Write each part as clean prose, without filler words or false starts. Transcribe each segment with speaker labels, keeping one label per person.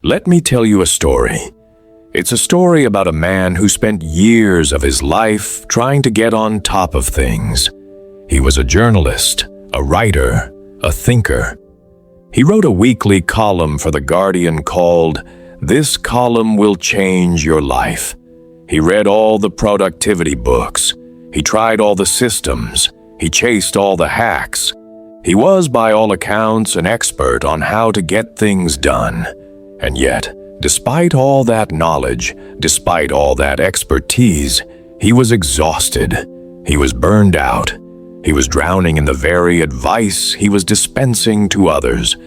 Speaker 1: Let me tell you a story. It's a story about a man who spent years of his life trying to get on top of things. He was a journalist, a writer, a thinker. He wrote a weekly column for The Guardian called, "This Column Will Change Your Life." He read all the productivity books. He tried all the systems. He chased all the hacks. He was, by all accounts, an expert on how to get things done. And yet, despite all that knowledge, despite all that expertise, he was exhausted. He was burned out. He was drowning in the very advice he was dispensing to others.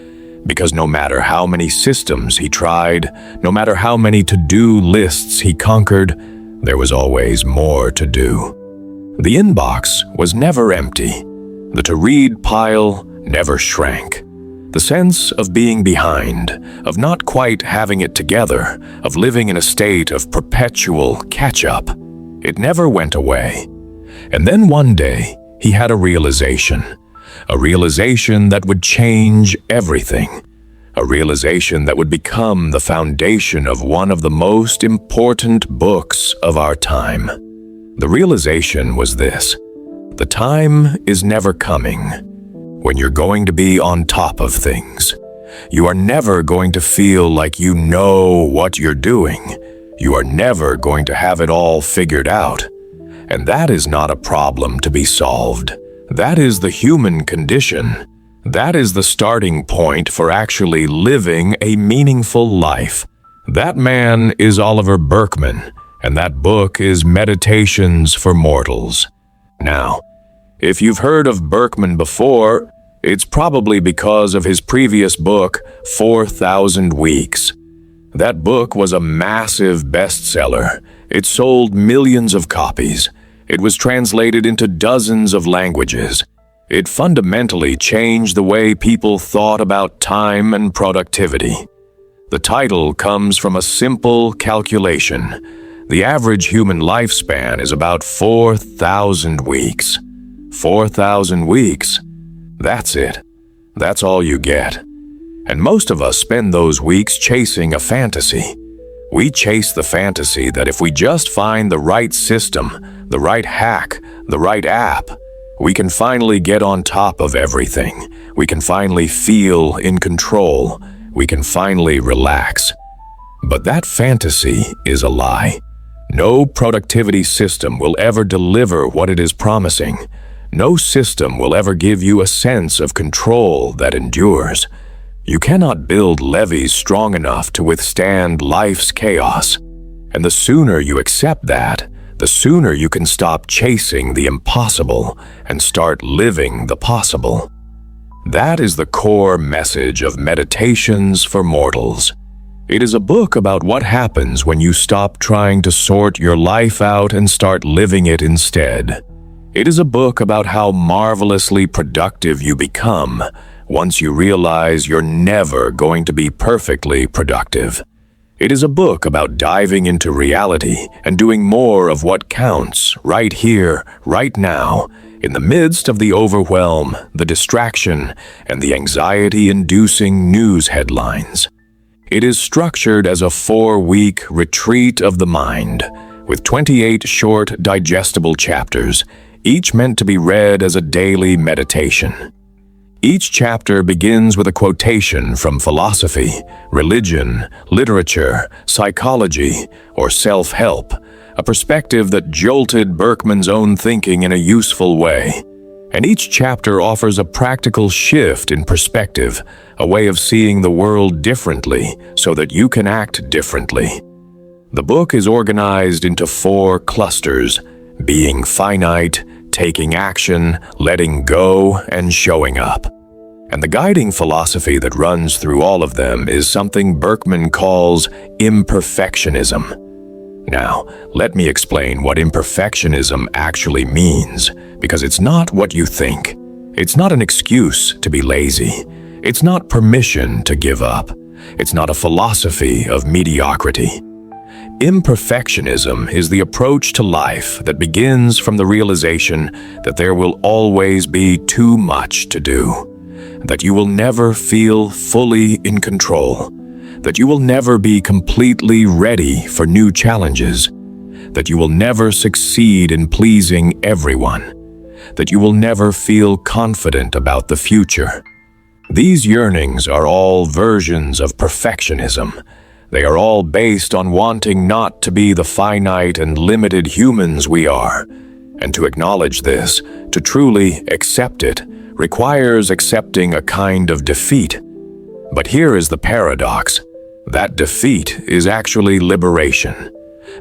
Speaker 1: Because no matter how many systems he tried, no matter how many to-do lists he conquered, there was always more to do. The inbox was never empty. The to-read pile never shrank. The sense of being behind, of not quite having it together, of living in a state of perpetual catch-up, it never went away. And then one day, he had a realization that would change everything, a realization that would become the foundation of one of the most important books of our time. The realization was this: the time is never coming when you're going to be on top of things. You are never going to feel like you know what you're doing. You are never going to have it all figured out. And that is not a problem to be solved. That is the human condition. That is the starting point for actually living a meaningful life. That man is Oliver Burkeman, and that book is Meditations for Mortals. Now, if you've heard of Burkeman before, it's probably because of his previous book, 4,000 Weeks. That book was a massive bestseller. It sold millions of copies. It was translated into dozens of languages. It fundamentally changed the way people thought about time and productivity. The title comes from a simple calculation. The average human lifespan is about 4,000 weeks. 4,000 weeks. That's it. That's all you get. And most of us spend those weeks chasing a fantasy. We chase the fantasy that if we just find the right system, the right hack, the right app, we can finally get on top of everything. We can finally feel in control. We can finally relax. But that fantasy is a lie. No productivity system will ever deliver what it is promising. No system will ever give you a sense of control that endures. You cannot build levees strong enough to withstand life's chaos. And the sooner you accept that, the sooner you can stop chasing the impossible and start living the possible. That is the core message of Meditations for Mortals. It is a book about what happens when you stop trying to sort your life out and start living it instead. It is a book about how marvelously productive you become once you realize you're never going to be perfectly productive. It is a book about diving into reality and doing more of what counts right here, right now, in the midst of the overwhelm, the distraction, and the anxiety-inducing news headlines. It is structured as a 4-week retreat of the mind, with 28 short, digestible chapters, each meant to be read as a daily meditation. Each chapter begins with a quotation from philosophy, religion, literature, psychology, or self-help, a perspective that jolted Burkeman's own thinking in a useful way. And each chapter offers a practical shift in perspective, a way of seeing the world differently so that you can act differently. The book is organized into 4 clusters: being finite, taking action, letting go, and showing up. And the guiding philosophy that runs through all of them is something Burkeman calls imperfectionism. Now, let me explain what imperfectionism actually means, because it's not what you think. It's not an excuse to be lazy. It's not permission to give up. It's not a philosophy of mediocrity. Imperfectionism is the approach to life that begins from the realization that there will always be too much to do, that you will never feel fully in control, that you will never be completely ready for new challenges, that you will never succeed in pleasing everyone, that you will never feel confident about the future. These yearnings are all versions of perfectionism. They are all based on wanting not to be the finite and limited humans we are. And to acknowledge this, to truly accept it, requires accepting a kind of defeat. But here is the paradox. That defeat is actually liberation.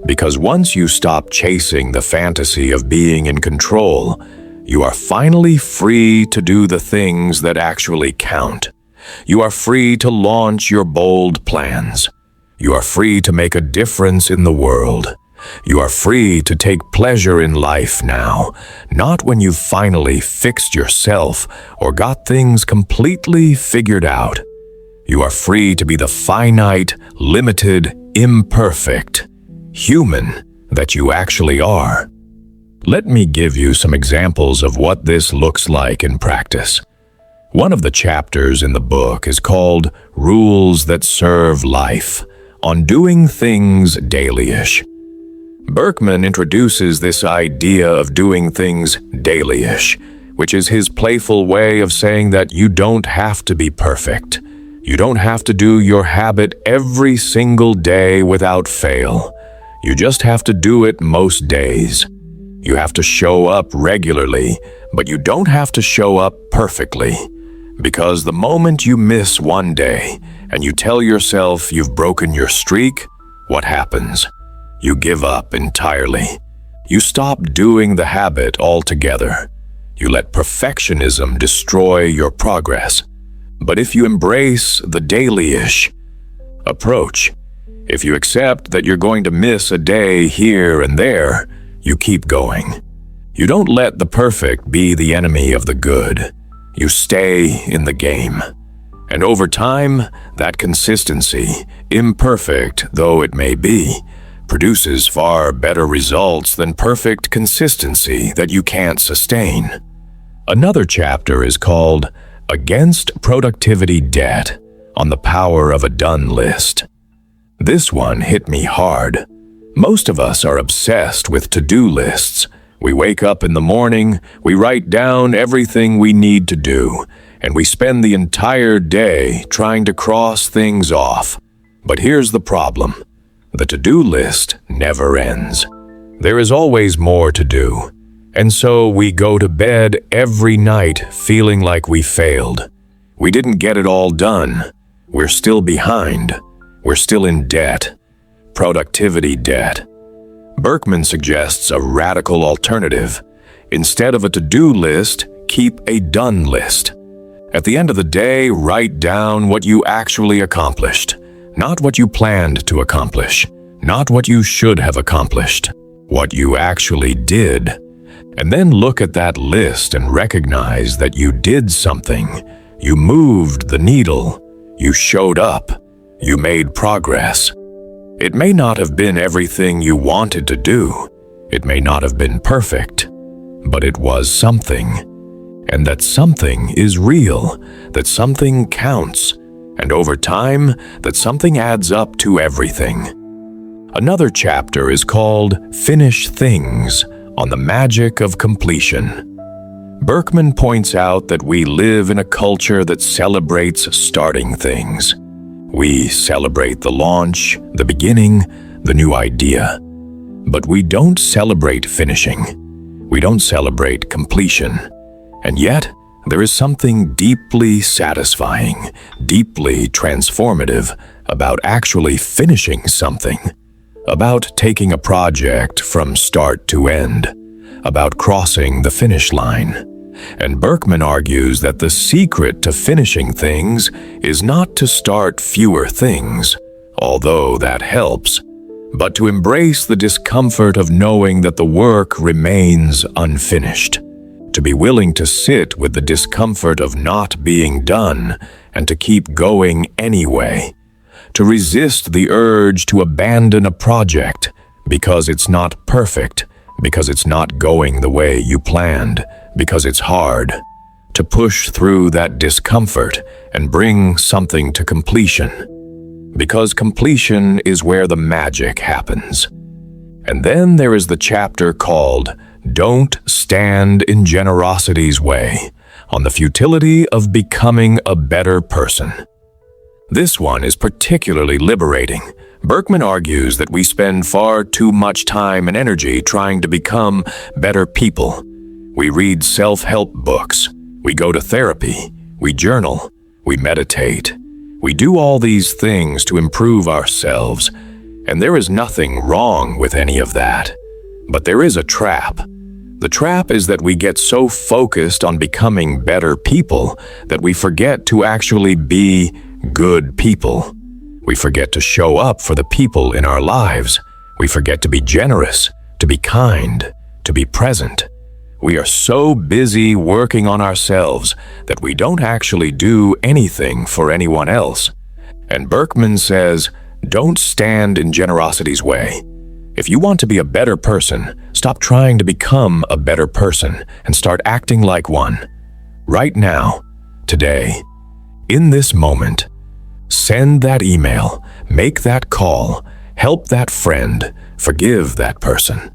Speaker 1: Because once you stop chasing the fantasy of being in control, you are finally free to do the things that actually count. You are free to launch your bold plans. You are free to make a difference in the world. You are free to take pleasure in life now, not when you've finally fixed yourself or got things completely figured out. You are free to be the finite, limited, imperfect human that you actually are. Let me give you some examples of what this looks like in practice. One of the chapters in the book is called Rules That Serve Life, on doing things dailyish. Burkeman introduces this idea of doing things dailyish, which is his playful way of saying that you don't have to be perfect. You don't have to do your habit every single day without fail. You just have to do it most days. You have to show up regularly, but you don't have to show up perfectly. Because the moment you miss one day and you tell yourself you've broken your streak, what happens? You give up entirely. You stop doing the habit altogether. You let perfectionism destroy your progress. But if you embrace the dailyish approach, if you accept that you're going to miss a day here and there, you keep going. You don't let the perfect be the enemy of the good. You stay in the game. And over time, that consistency, imperfect though it may be, produces far better results than perfect consistency that you can't sustain. Another chapter is called Against Productivity Debt, on the power of a done list. This one hit me hard. Most of us are obsessed with to-do lists. We wake up in the morning, we write down everything we need to do, and we spend the entire day trying to cross things off. But here's the problem. The to-do list never ends. There is always more to do. And so we go to bed every night feeling like we failed. We didn't get it all done. We're still behind. We're still in debt. Productivity debt. Burkeman suggests a radical alternative. Instead of a to-do list, keep a done list. At the end of the day, write down what you actually accomplished, not what you planned to accomplish, not what you should have accomplished, what you actually did. And then look at that list and recognize that you did something. You moved the needle. You showed up. You made progress. It may not have been everything you wanted to do. It may not have been perfect, but it was something. And that something is real, that something counts, and over time, that something adds up to everything. Another chapter is called Finish Things, on the magic of completion. Burkeman points out that we live in a culture that celebrates starting things. We celebrate the launch, the beginning, the new idea. But we don't celebrate finishing. We don't celebrate completion. And yet, there is something deeply satisfying, deeply transformative about actually finishing something. About taking a project from start to end. About crossing the finish line. And Burkeman argues that the secret to finishing things is not to start fewer things, although that helps, but to embrace the discomfort of knowing that the work remains unfinished, to be willing to sit with the discomfort of not being done and to keep going anyway, to resist the urge to abandon a project because it's not perfect, because it's not going the way you planned, because it's hard, to push through that discomfort and bring something to completion. because completion is where the magic happens. And then there is the chapter called Don't Stand in Generosity's Way, on the futility of becoming a better person. This one is particularly liberating. Burkeman argues that we spend far too much time and energy trying to become better people. We read self-help books, we go to therapy, we journal, we meditate. We do all these things to improve ourselves, and there is nothing wrong with any of that. But there is a trap. The trap is that we get so focused on becoming better people that we forget to actually be good people. We forget to show up for the people in our lives. We forget to be generous, to be kind, to be present. We are so busy working on ourselves that we don't actually do anything for anyone else. And Burkeman says, don't stand in generosity's way. If you want to be a better person, stop trying to become a better person and start acting like one. Right now, today, in this moment, send that email, make that call, help that friend, forgive that person.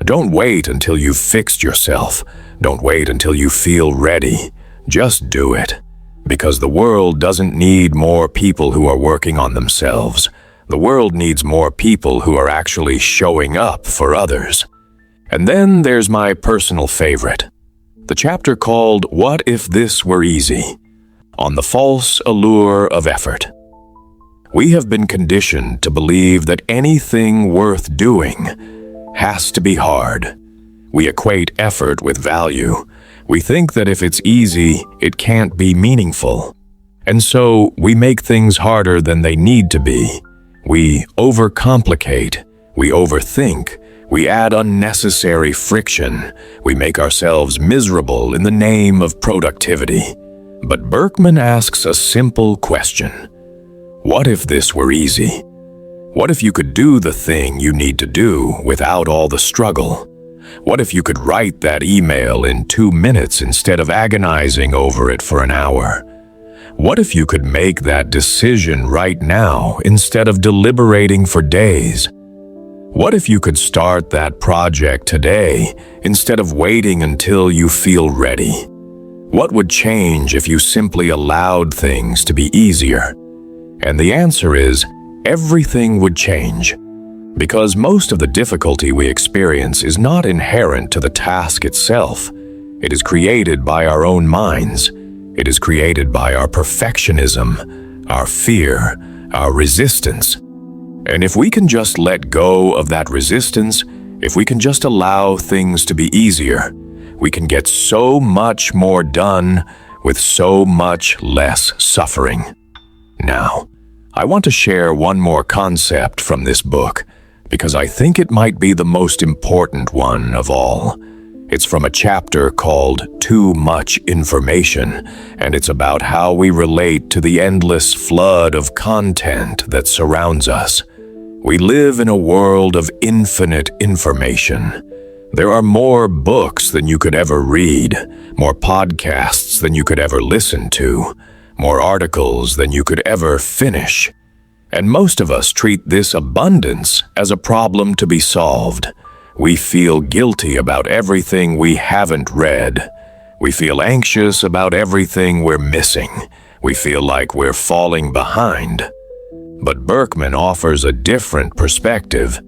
Speaker 1: Don't wait until you've fixed yourself. Don't wait until you feel ready. Just do it. Because the world doesn't need more people who are working on themselves. The world needs more people who are actually showing up for others. And then there's my personal favorite, the chapter called What If This Were Easy? On the false allure of effort. We have been conditioned to believe that anything worth doing has to be hard. We equate effort with value. We think that if it's easy, it can't be meaningful. And so we make things harder than they need to be. We overcomplicate, we overthink, we add unnecessary friction, we make ourselves miserable in the name of productivity. But Burkeman asks a simple question. What if this were easy? What if you could do the thing you need to do without all the struggle? What if you could write that email in 2 minutes instead of agonizing over it for an hour? What if you could make that decision right now instead of deliberating for days? What if you could start that project today instead of waiting until you feel ready? What would change if you simply allowed things to be easier? And the answer is, everything would change. Because most of the difficulty we experience is not inherent to the task itself. It is created by our own minds. It is created by our perfectionism, our fear, our resistance. And if we can just let go of that resistance, if we can just allow things to be easier, we can get so much more done with so much less suffering. Now, I want to share one more concept from this book, because I think it might be the most important one of all. It's from a chapter called Too Much Information, and it's about how we relate to the endless flood of content that surrounds us. We live in a world of infinite information. There are more books than you could ever read, more podcasts than you could ever listen to, more articles than you could ever finish. And most of us treat this abundance as a problem to be solved. We feel guilty about everything we haven't read. We feel anxious about everything we're missing. We feel like we're falling behind. But Burkeman offers a different perspective.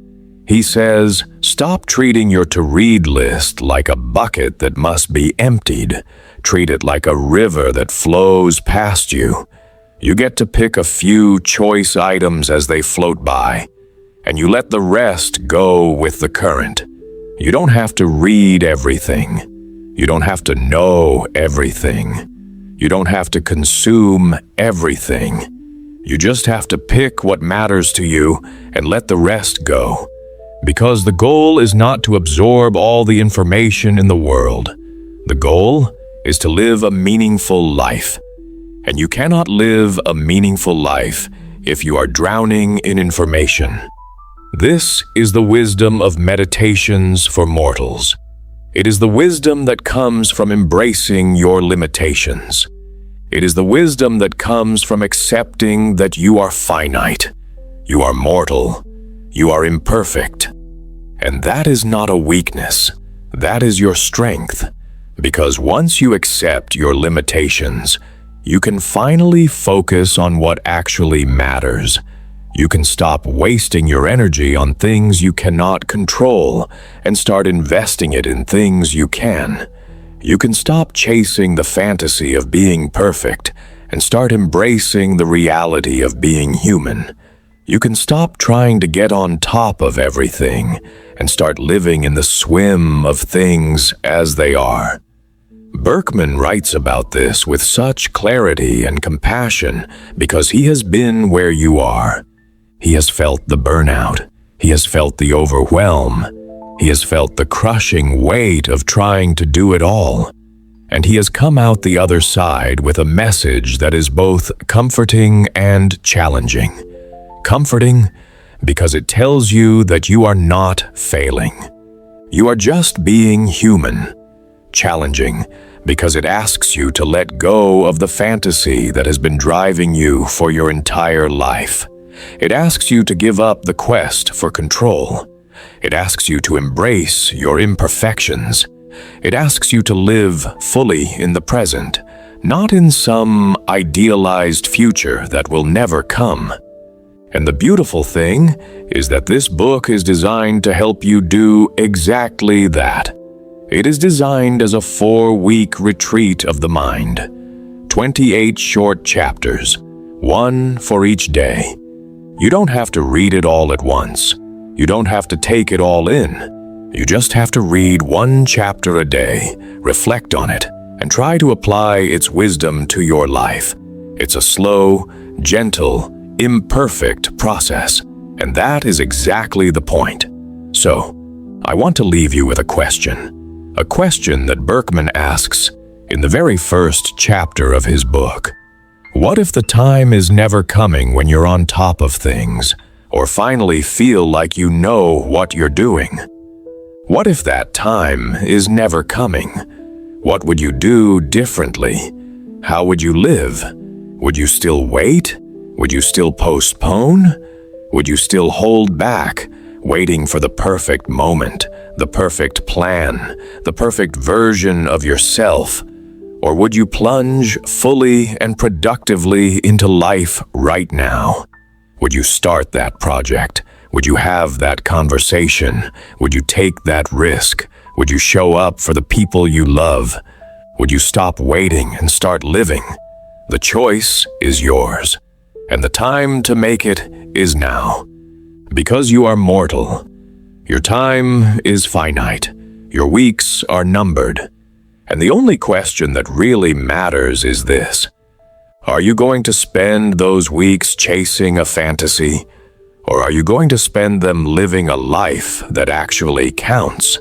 Speaker 1: He says, stop treating your to-read list like a bucket that must be emptied. Treat it like a river that flows past you. You get to pick a few choice items as they float by, and you let the rest go with the current. You don't have to read everything. You don't have to know everything. You don't have to consume everything. You just have to pick what matters to you and let the rest go. Because the goal is not to absorb all the information in the world. The goal is to live a meaningful life. And you cannot live a meaningful life if you are drowning in information. This is the wisdom of meditations for mortals. It is the wisdom that comes from embracing your limitations. It is the wisdom that comes from accepting that you are finite, You are mortal. You are imperfect. And that is not a weakness. That is your strength. Because once you accept your limitations, you can finally focus on what actually matters. You can stop wasting your energy on things you cannot control and start investing it in things you can. You can stop chasing the fantasy of being perfect and start embracing the reality of being human. You can stop trying to get on top of everything and start living in the swim of things as they are. Burkeman writes about this with such clarity and compassion because he has been where you are. He has felt the burnout. He has felt the overwhelm. He has felt the crushing weight of trying to do it all. And he has come out the other side with a message that is both comforting and challenging. Comforting because it tells you that you are not failing. You are just being human. Challenging because it asks you to let go of the fantasy that has been driving you for your entire life. It asks you to give up the quest for control. It asks you to embrace your imperfections. It asks you to live fully in the present, not in some idealized future that will never come. And the beautiful thing is that this book is designed to help you do exactly that. It is designed as a 4-week retreat of the mind. 28 short chapters, one for each day. You don't have to read it all at once. You don't have to take it all in. You just have to read one chapter a day, reflect on it, and try to apply its wisdom to your life. It's a slow, gentle, imperfect process, and that is exactly the point. So, I want to leave you with a question that Burkeman asks in the very first chapter of his book. What if the time is never coming when you're on top of things, or finally feel like you know what you're doing? What if that time is never coming? What would you do differently? How would you live? Would you still wait? Would you still postpone? Would you still hold back, waiting for the perfect moment, the perfect plan, the perfect version of yourself? Or would you plunge fully and productively into life right now? Would you start that project? Would you have that conversation? Would you take that risk? Would you show up for the people you love? Would you stop waiting and start living? The choice is yours, and the time to make it is now. Because you are mortal, your time is finite, your weeks are numbered, and the only question that really matters is this: are you going to spend those weeks chasing a fantasy, or are you going to spend them living a life that actually counts?